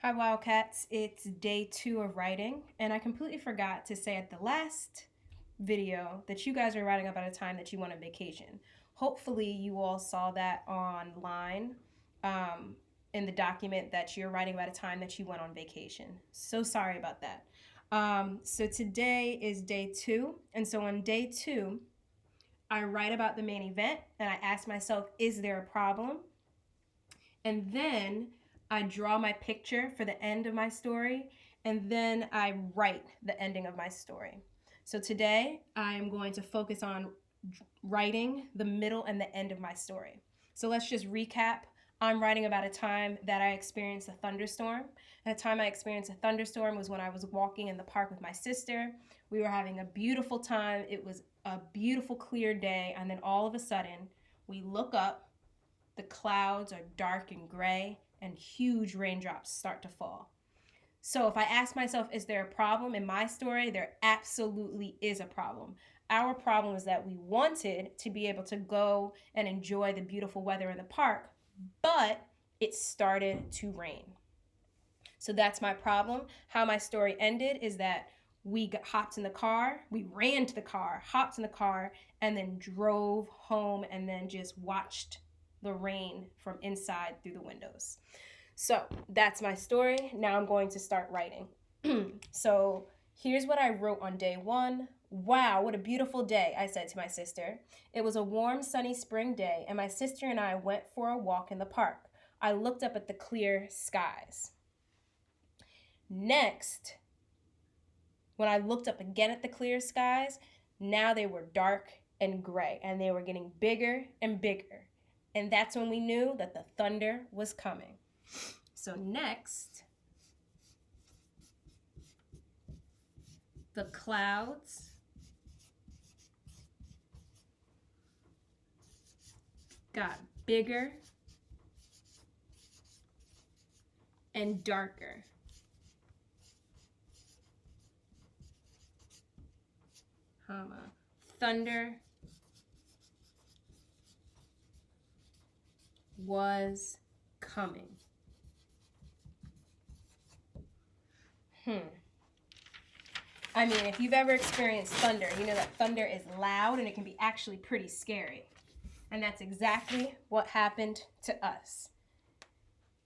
Hi, Wildcats. It's day 2 of writing, and I completely forgot to say at the last video that you guys are writing about a time that you went on vacation. Hopefully, you all saw that online um, in the document that you're writing about a time that you went on vacation. So sorry about that. So today is day 2, and so on day 2, I write about the main event and I ask myself, is there a problem? And then I draw my picture for the end of my story, and then I write the ending of my story. So today I am going to focus on writing the middle and the end of my story. So let's just recap. I'm writing about a time that I experienced a thunderstorm. And the time I experienced a thunderstorm was when I was walking in the park with my sister. We were having a beautiful time. It was a beautiful, clear day. And then all of a sudden, we look up, the clouds are dark and gray, and huge raindrops start to fall. So, if I ask myself, is there a problem in my story? There absolutely is a problem. Our problem is that we wanted to be able to go and enjoy the beautiful weather in the park, but it started to rain. So, that's my problem. How my story ended is that hopped in the car, we ran to the car, hopped in the car, and then drove home and then just watched the rain from inside through the windows. So that's my story. Now I'm going to start writing. So here's what I wrote on day 1. Wow, what a beautiful day, I said to my sister. It was a warm, sunny spring day, and my sister and I went for a walk in the park. I looked up at the clear skies. Next, when I looked up again at the clear skies, now they were dark and gray, and they were getting bigger and bigger. And that's when we knew that the thunder was coming. So next, the clouds got bigger and darker. Thunder was coming. I mean, if you've ever experienced thunder, you know that thunder is loud and it can be actually pretty scary. And that's exactly what happened to us.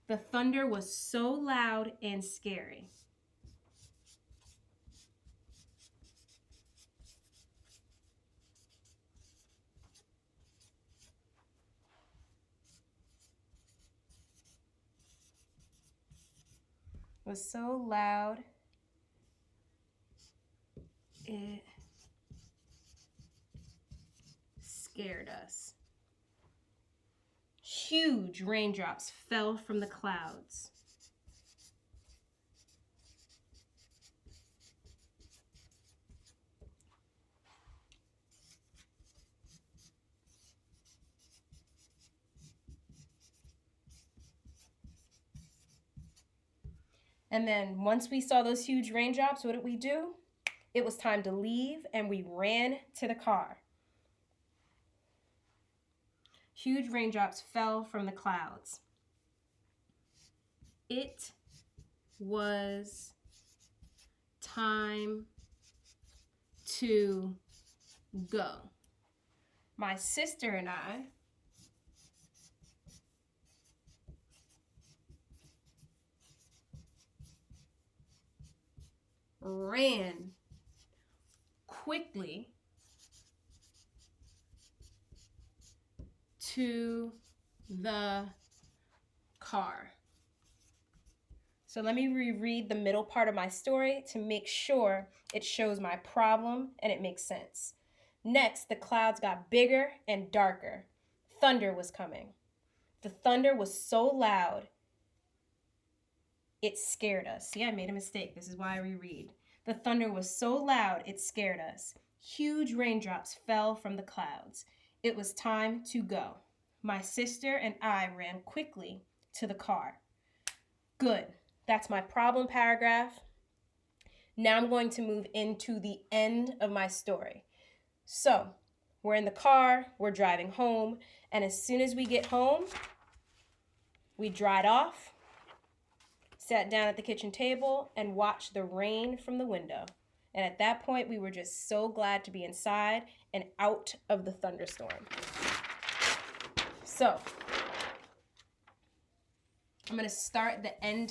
The thunder was so loud and scary. It was so loud, it scared us. Huge raindrops fell from the clouds. And then once we saw those huge raindrops, what did we do? It was time to leave, and we ran to the car. Huge raindrops fell from the clouds. It was time to go. My sister and I ran quickly to the car. So let me reread the middle part of my story to make sure it shows my problem and it makes sense. Next, the clouds got bigger and darker. Thunder was coming. The thunder was so loud, it scared us. See, I made a mistake. This is why I reread. The thunder was so loud, it scared us. Huge raindrops fell from the clouds. It was time to go. My sister and I ran quickly to the car. Good. That's my problem paragraph. Now I'm going to move into the end of my story. So, we're in the car, we're driving home, and as soon as we get home, we dried off, sat down at the kitchen table, and watched the rain from the window. And at that point, we were just so glad to be inside and out of the thunderstorm. So, I'm going to start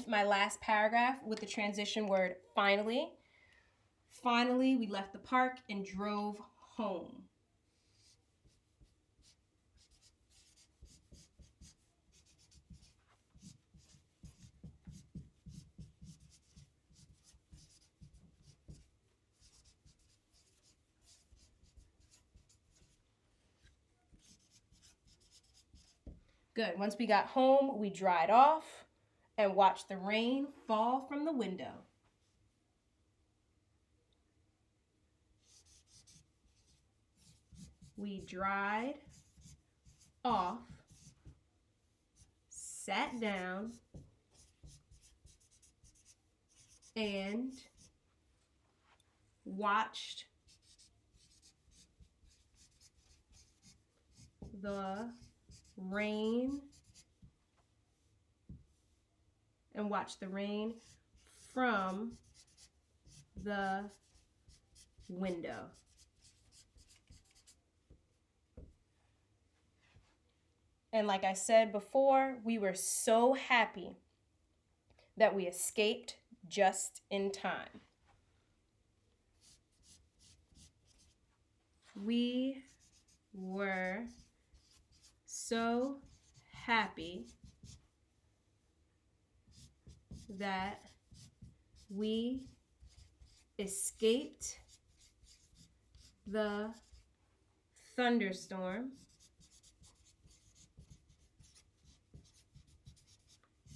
my last paragraph with the transition word finally. Finally, we left the park and drove home. Good. Once we got home, we dried off and watched the rain fall from the window. We dried off, sat down, and watched the rain from the window. And like I said before, we were so happy that we escaped just in time. We were so happy that we escaped the thunderstorm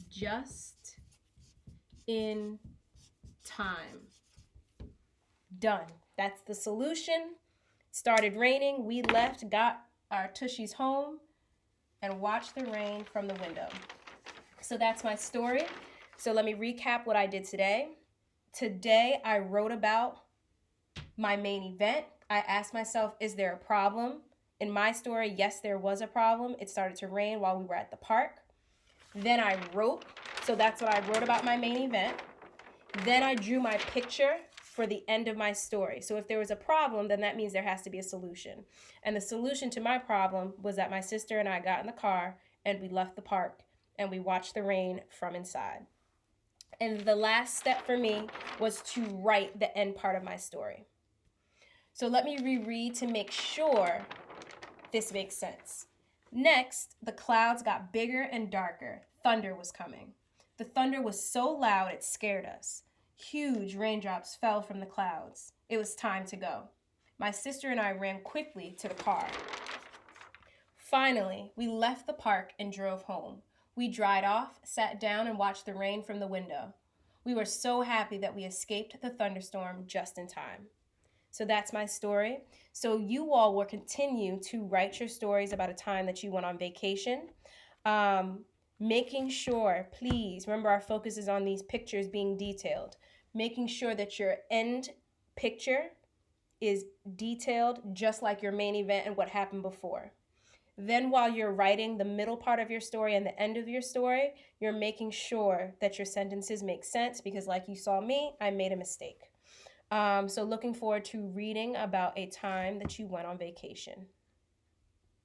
just in time. Done. That's the solution. Started raining. We left, got our tushies home, and watched the rain from the window. So that's my story. So let me recap what I did today. Today, I wrote about my main event. I asked myself, is there a problem? In my story, yes, there was a problem. It started to rain while we were at the park. Then I wrote, so that's what I wrote about my main event. Then I drew my picture for the end of my story. So if there was a problem, then that means there has to be a solution. And the solution to my problem was that my sister and I got in the car and we left the park and we watched the rain from inside. And the last step for me was to write the end part of my story. So let me reread to make sure this makes sense. Next, the clouds got bigger and darker. Thunder was coming. The thunder was so loud it scared us. Huge raindrops fell from the clouds. It was time to go. My sister and I ran quickly to the car. Finally, we left the park and drove home. We dried off, sat down, and watched the rain from the window. We were so happy that we escaped the thunderstorm just in time. So that's my story. So you all will continue to write your stories about a time that you went on vacation. Making sure, please, remember our focus is on these pictures being detailed. Making sure that your end picture is detailed just like your main event and what happened before. Then while you're writing the middle part of your story and the end of your story, you're making sure that your sentences make sense because like you saw me, I made a mistake. So looking forward to reading about a time that you went on vacation.